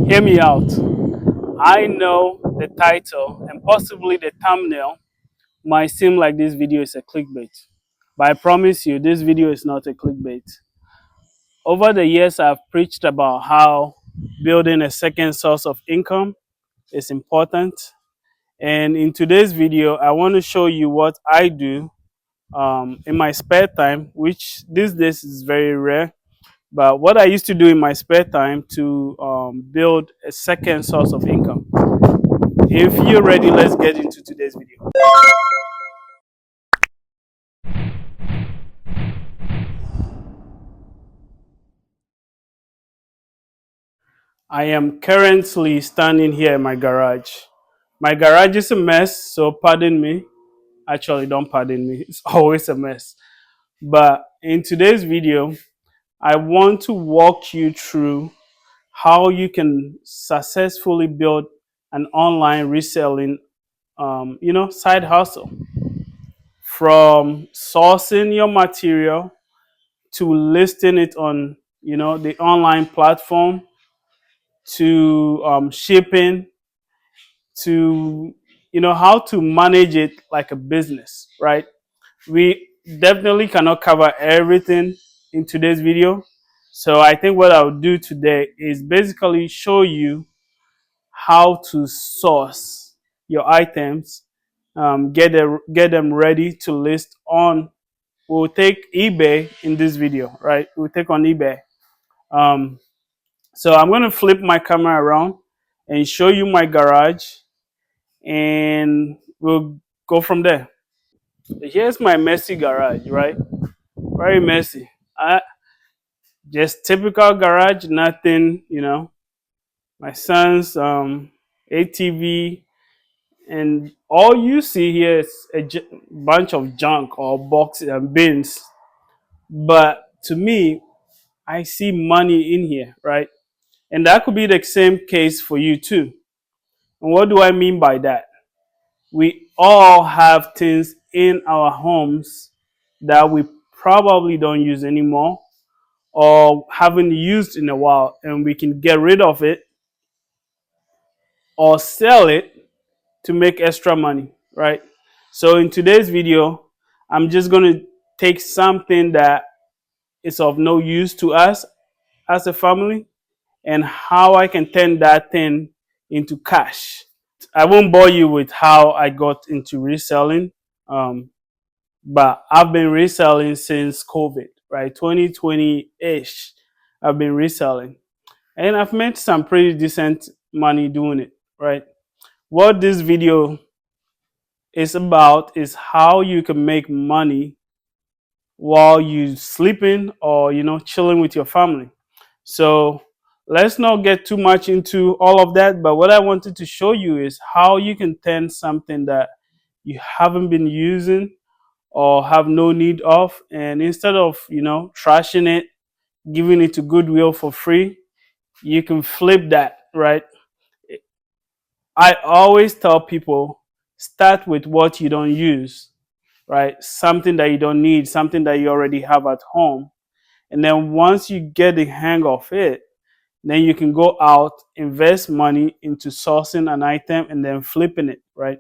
Hear me out. I know the title and possibly the thumbnail might seem like this video is a clickbait, but I promise you, this video is not a clickbait. Over the years, I've preached about how building a second source of income is important. And in today's video, I want to show you what I do in my spare time, which these days is very rare. But what I used to do in my spare time to build a second source of income. If you're ready, let's get into today's video. I am currently standing here in my garage. My garage is a mess, so pardon me. Actually, don't pardon me. It's always a mess. But in today's video, I want to walk you through how you can successfully build an online reselling, side hustle. From sourcing your material to listing it on, the online platform to shipping to, how to manage it like a business, right? We definitely cannot cover everything in today's video. So I think what I'll do today is basically show you how to source your items, get them ready to list on. We'll take eBay in this video, right? We'll take on eBay. Um, so I'm going to flip my camera around and show you my garage, and we'll go from there. Here's my messy garage, right? Very messy. Just typical garage, nothing, My son's ATV, and all you see here is a bunch of junk or boxes and bins. But to me, I see money in here, right? And that could be the same case for you too. And what do I mean by that? We all have things in our homes that we probably don't use anymore or haven't used in a while, and we can get rid of it or sell it to make extra money, right? So in today's video, I'm just going to take something that is of no use to us as a family and how I can turn that thing into cash. I won't bore you with how I got into reselling, but I've been reselling since COVID, right? 2020-ish, I've been reselling. And I've made some pretty decent money doing it, right? What this video is about is how you can make money while you sleeping or chilling with your family. So let's not get too much into all of that, but what I wanted to show you is how you can turn something that you haven't been using or have no need of, and instead of trashing it, giving it to Goodwill for free, you can flip that, right? I always tell people, start with what you don't use, right? Something that you don't need, something that you already have at home. And then once you get the hang of it, then you can go out, invest money into sourcing an item and then flipping it, right?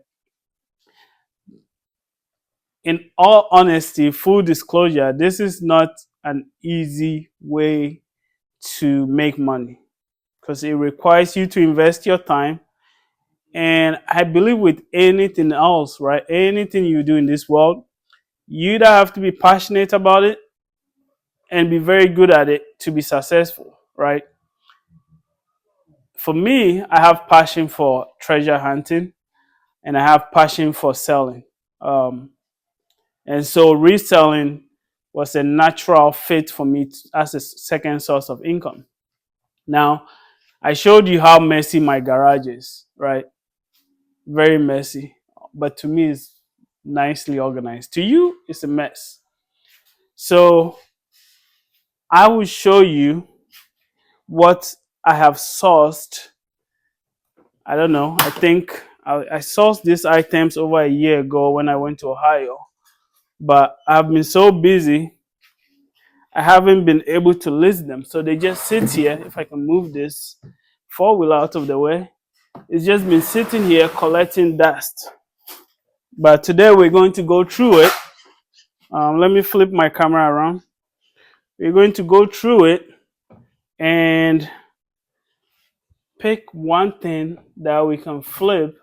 In all honesty, full disclosure, this is not an easy way to make money because it requires you to invest your time. And I believe with anything else, right? Anything you do in this world, you either have to be passionate about it and be very good at it to be successful, right? For me, I have passion for treasure hunting and I have passion for selling. Um, and so reselling was a natural fit for me as a second source of income. Now, I showed you how messy my garage is, right? Very messy, but to me, it's nicely organized. To you, it's a mess. So I will show you what I have sourced. I don't know. I think I sourced these items over a year ago when I went to Ohio, but I've been so busy, I haven't been able to list them. So they just sit here. If I can move this, four-wheeler out of the way. It's just been sitting here collecting dust. But today we're going to go through it. Let me flip my camera around. We're going to go through it and pick one thing that we can flip,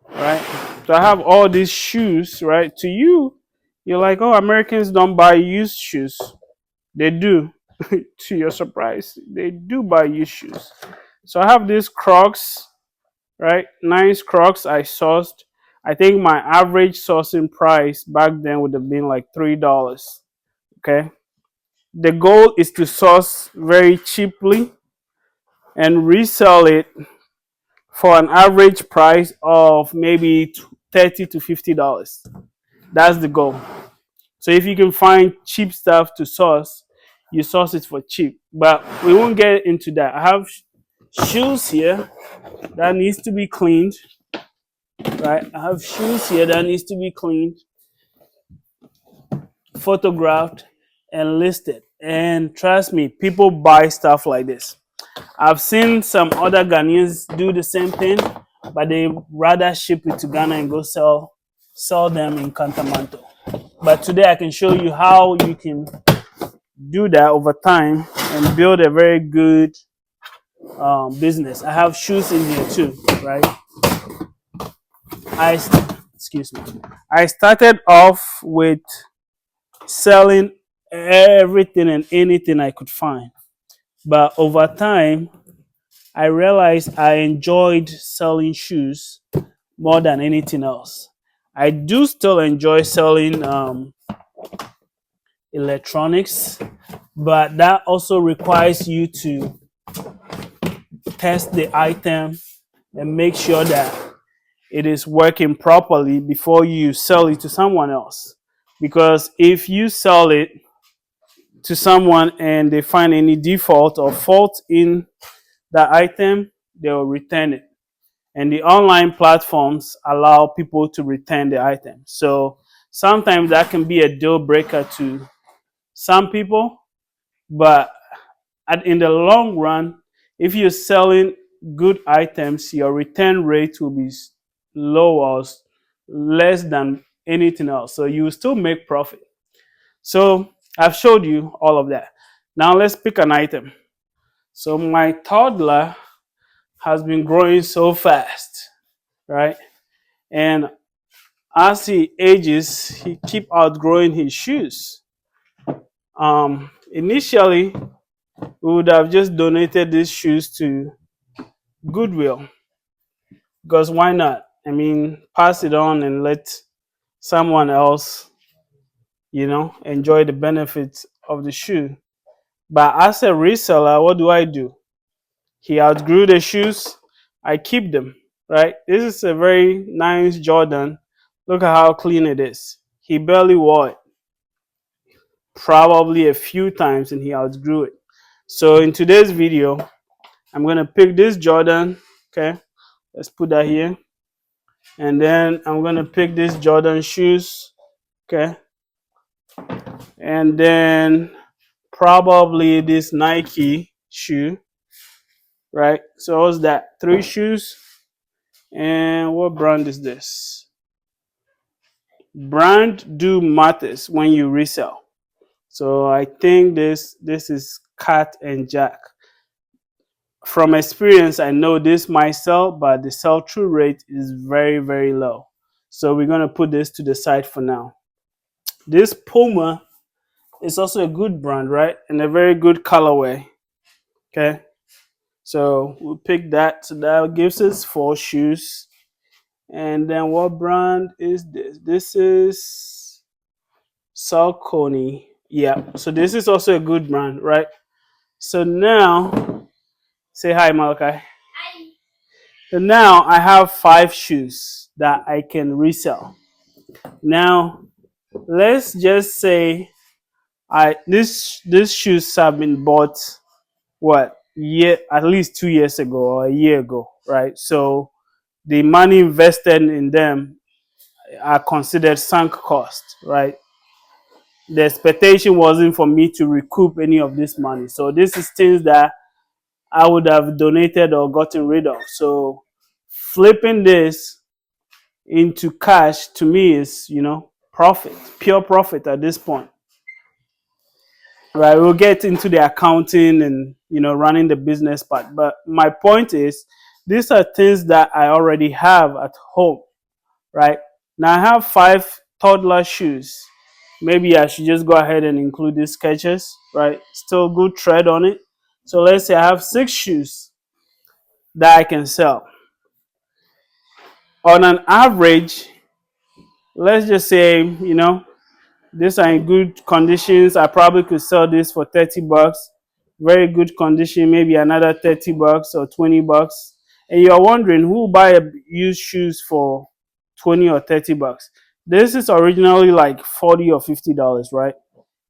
right? So I have all these shoes, right? To you, you're like, oh, Americans don't buy used shoes. They do. To your surprise, they do buy used shoes. So I have these Crocs, right? Nice Crocs I sourced. I think my average sourcing price back then would have been like $3. Okay. The goal is to source very cheaply and resell it for an average price of maybe $30 to $50. That's the goal. So if you can find cheap stuff to source, you source it for cheap. But we won't get into that. I have shoes here that needs to be cleaned. Right? I have shoes here that needs to be cleaned, photographed, and listed. And trust me, people buy stuff like this. I've seen some other Ghanaians do the same thing, but they rather ship it to Ghana and go sell them in Cantamanto. But today I can show you how you can do that over time and build a very good business. I have shoes in here too, right? Excuse me. I started off with selling everything and anything I could find. But over time, I realized I enjoyed selling shoes more than anything else. I do still enjoy selling electronics, but that also requires you to test the item and make sure that it is working properly before you sell it to someone else. Because if you sell it to someone and they find any default or fault in the item, they will return it. And the online platforms allow people to return the item. So sometimes that can be a deal breaker to some people, but in the long run, if you're selling good items, your return rate will be low or less than anything else. So you will still make profit. So I've showed you all of that. Now let's pick an item. So my toddler has been growing so fast, right? And as he ages, he keep outgrowing his shoes. Initially, we would have just donated these shoes to Goodwill, because why not? I mean, pass it on and let someone else, enjoy the benefits of the shoe. But as a reseller, what do? He outgrew the shoes, I keep them, right? This is a very nice Jordan. Look at how clean it is. He barely wore it, probably a few times, and he outgrew it. So in today's video, I'm going to pick this Jordan, okay? Let's put that here. And then I'm going to pick this Jordan shoes, okay? And then probably this Nike shoe, right? So what's that? 3 shoes. And what brand is this? Brand do matters when you resell. So I think this is Cat and Jack. From experience, I know this might sell, but the sell-through rate is very, very low. So we're going to put this to the side for now. This Puma is also a good brand, right? And a very good colorway. Okay. So we'll pick that. So that gives us 4 shoes. And then what brand is this? This is Saucony. Yeah. So this is also a good brand, right? So now, say hi, Malachi. Hi. So now I have 5 shoes that I can resell. Now, let's just say these shoes have been bought at least 2 years ago or a year ago, right? So the money invested in them are considered sunk cost, right? The expectation wasn't for me to recoup any of this money. So this is things that I would have donated or gotten rid of. So flipping this into cash to me is, profit, pure profit at this point. Right? We'll get into the accounting and, running the business part. But my point is, these are things that I already have at home, right? Now I have 5 toddler shoes. Maybe I should just go ahead and include these sketches, right? Still good tread on it. So let's say I have 6 shoes that I can sell. On an average, let's just say, these are in good conditions. I probably could sell this for $30. Very good condition, maybe another $30 or $20. And you're wondering who will buy used shoes for 20 or $30. This is originally like $40 or $50, right?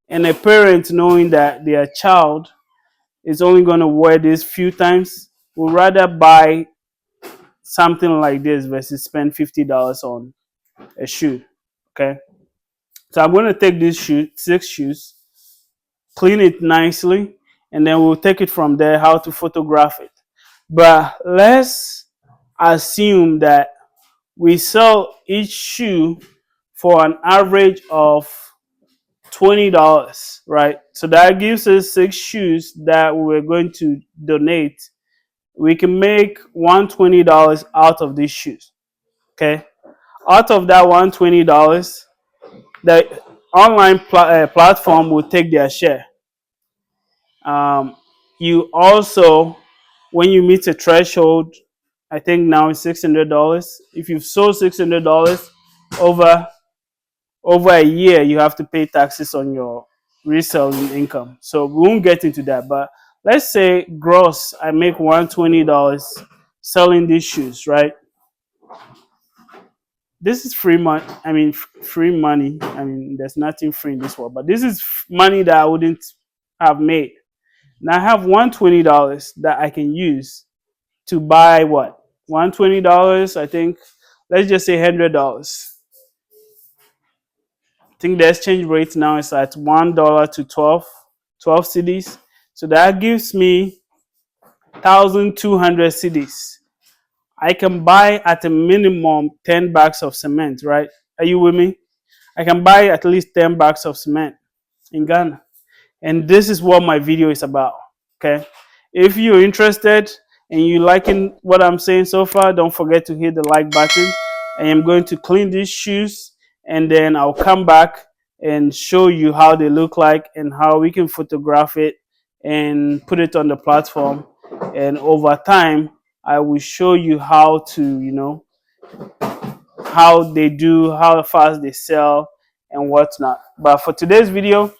And a parent knowing that their child is only going to wear this few times would rather buy something like this versus spend $50 on a shoe. Okay. So I'm going to take these 6 shoes, clean it nicely, and then we'll take it from there how to photograph it. But let's assume that we sell each shoe for an average of $20, right? So that gives us 6 shoes that we're going to donate. We can make $120 out of these shoes. Okay. Out of that $120, the online platform will take their share. Um, you also, when you meet a threshold, I think now it's $600. If you've sold $600 over a year, you have to pay taxes on your reselling income. So we won't get into that. But let's say gross, I make $120 selling these shoes, right? This is free money. I mean, free money. I mean, there's nothing free in this world, but this is money that I wouldn't have made. Now I have $120 that I can use to buy what? $120, I think, let's just say $100. I think the exchange rate now is at $1 to 12 cedis. So that gives me 1,200 cedis. I can buy at a minimum 10 bags of cement, right? Are you with me? I can buy at least 10 bags of cement in Ghana. And this is what my video is about. Okay. If you're interested and you liking what I'm saying so far, don't forget to hit the like button. I am going to clean these shoes and then I'll come back and show you how they look like and how we can photograph it and put it on the platform. And over time, I will show you how to, how they do, how fast they sell and whatnot. But for today's video,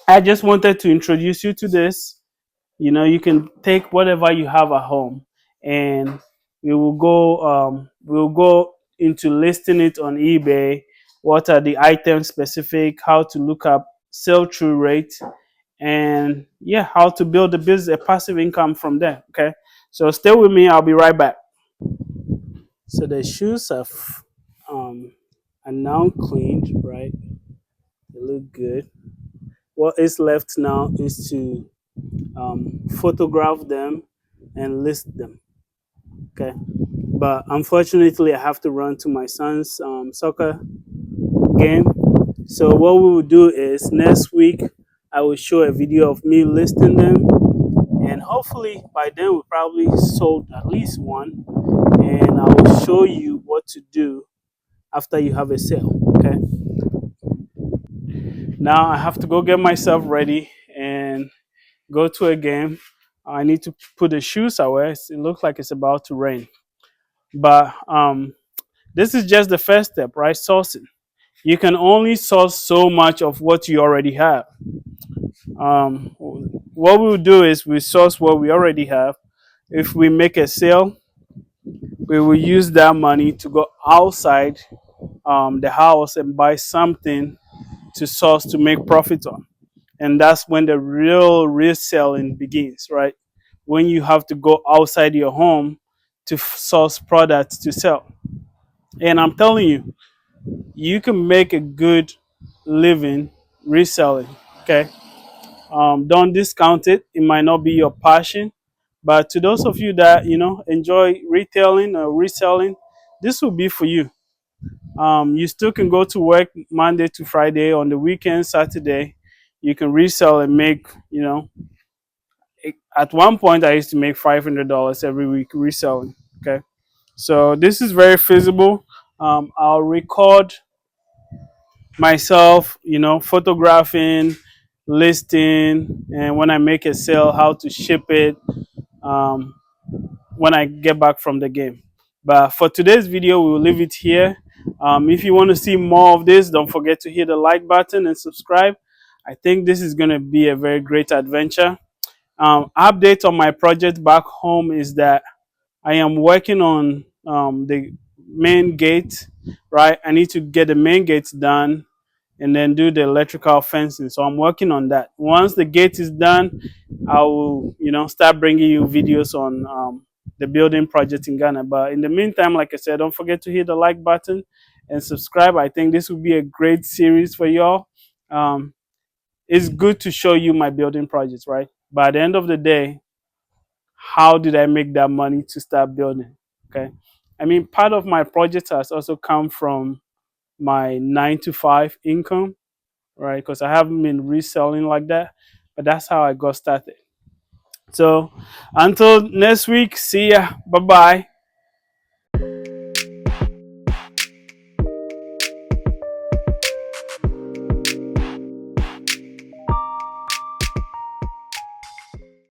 I just wanted to introduce you to this. You can take whatever you have at home, and we'll go into listing it on eBay. What are the item specific? How to look up sell through rate, and yeah, how to build a business, a passive income from there. Okay, so stay with me. I'll be right back. So the shoes are now cleaned, right? They look good. What is left now is to photograph them and list them. Okay, but unfortunately, I have to run to my son's soccer game. So what we will do is next week I will show a video of me listing them, and hopefully by then we probably sold at least one, and I will show you what to do after you have a sale. Okay. Now I have to go get myself ready and go to a game. I need to put the shoes away. It looks like it's about to rain. But this is just the first step, right? Sourcing. You can only source so much of what you already have. What we'll do is we source what we already have. If we make a sale, we will use that money to go outside the house and buy something to source to make profit on. And that's when the real reselling begins, right? When you have to go outside your home to source products to sell. And I'm telling you, you can make a good living reselling. Okay. Don't discount it. It might not be your passion, But to those of you that enjoy retailing or reselling, this will be for you. You still can go to work Monday to Friday. On the weekend, Saturday, you can resell and make. At one point, I used to make $500 every week reselling. Okay, so this is very feasible. I'll record myself, photographing, listing, and when I make a sale, how to ship it. Um, when I get back from the game. But for today's video, we will leave it here. If you want to see more of this, don't forget to hit the like button and subscribe. I think this is going to be a very great adventure. Update on my project back home is that I am working on the main gate, right? I need to get the main gates done and then do the electrical fencing. So I'm working on that. Once the gate is done, I will, start bringing you videos on the building project in Ghana. But in the meantime, like I said, don't forget to hit the like button and subscribe. I think this will be a great series for y'all. Um, it's good to show you my building projects, right? But at the end of the day, how did I make that money to start building? Okay. I mean, part of my project has also come from my 9 to 5 income, right? Because I haven't been reselling like that, but that's how I got started. So until next week, see ya. Bye bye.